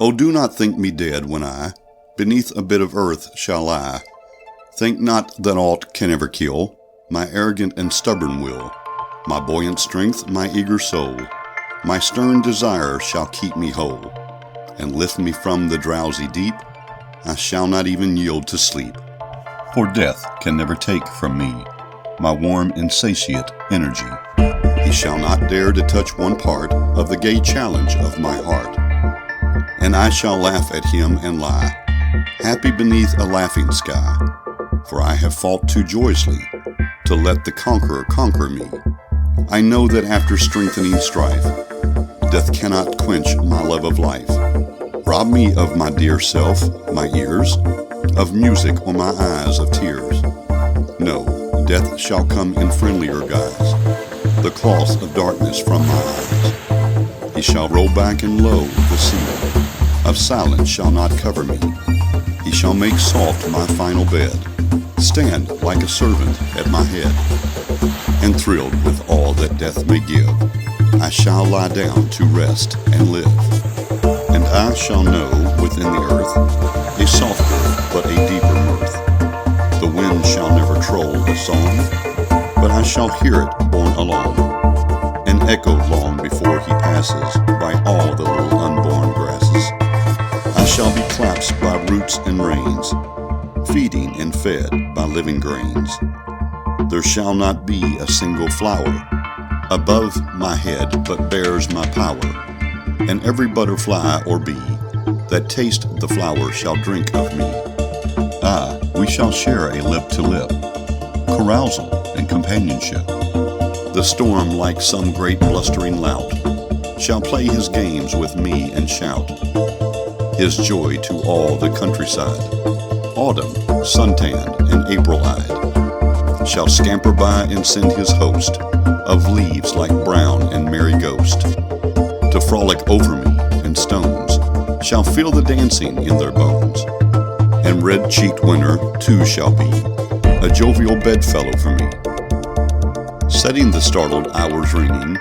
Oh, do not think me dead when I beneath a bit of earth shall lie. Think not that aught can ever kill my arrogant and stubborn will, my buoyant strength, my eager soul. My stern desire shall keep me whole, and lift me from the drowsy deep. I shall not even yield to sleep, for death can never take from me my warm, insatiate energy. He shall not dare to touch one part of the gay challenge of my heart, and I shall laugh at him and lie, happy beneath a laughing sky, for I have fought too joyously to let the conqueror conquer me. I know that after strengthening strife, death cannot quench my love of life. Rob me of my dear self, my ears, of music or my eyes of tears. No, death shall come in friendlier guise, the cloth of darkness from my eyes. He shall roll back and lo, the sea of silence shall not cover me. He shall make soft my final bed, stand like a servant at my head, and thrilled with all that death may give, I shall lie down to rest and live. And I shall know within the earth a softer but a deeper mirth. The wind shall never troll a song, but I shall hear it borne along, and echo long before he passes by all the little unborn grasses. I shall be clasped by roots and reins, feeding and fed by living grains. There shall not be a single flower above my head but bears my power, and every butterfly or bee that taste the flower shall drink of me. Ah, we shall share a lip to lip, carousal and companionship. The storm, like some great blustering lout, shall play his games with me and shout his joy to all the countryside. Autumn, suntanned and April-eyed, shall scamper by and send his host of leaves like brown and merry ghost to frolic over me, and stones shall feel the dancing in their bones. And red-cheeked winter too shall be a jovial bedfellow for me, setting the startled hours ringing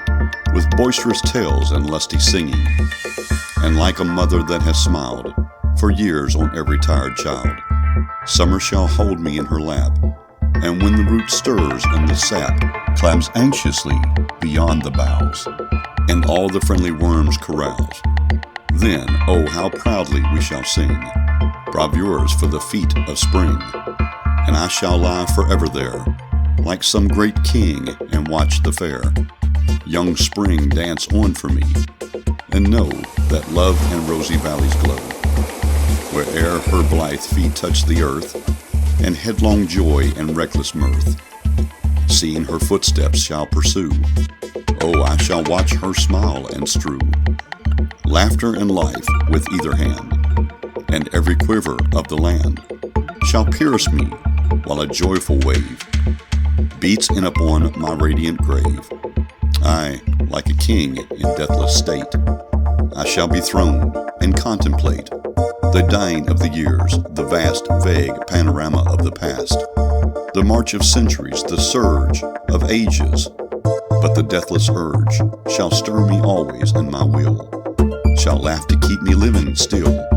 with boisterous tales and lusty singing. And like a mother that has smiled for years on every tired child, summer shall hold me in her lap, and when the root stirs and the sap climbs anxiously beyond the boughs, and all the friendly worms carouse, then, oh, how proudly we shall sing bravures for the feet of spring. And I shall lie forever there, like some great king, and watch the fair young spring dance on for me, and know that love and rosy valleys glow, where'er her blithe feet touch the earth, and headlong joy and reckless mirth, seeing her footsteps shall pursue. Oh, I shall watch her smile and strew laughter and life with either hand, and every quiver of the land shall pierce me while a joyful wave beats in upon my radiant grave. I, like a king in deathless state, I shall be throned and contemplate the dying of the years, the vast, vague panorama of the past, the march of centuries, the surge of ages. But the deathless urge shall stir me always, and my will shall laugh to keep me living still,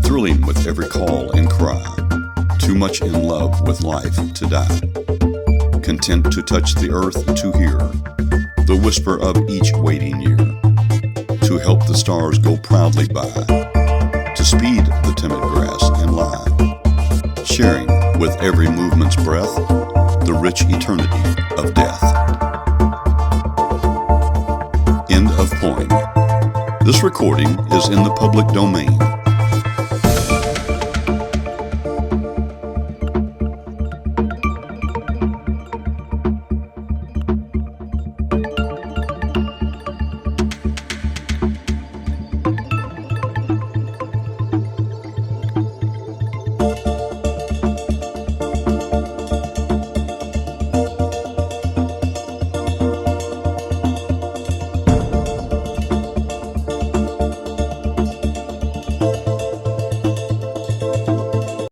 thrilling with every call and cry, too much in love with life to die, content to touch the earth to hear the whisper of each waiting year, to help the stars go proudly by, to speed the timid grass and lie, sharing with every movement's breath the rich eternity of death. End of poem. This recording is in the public domain.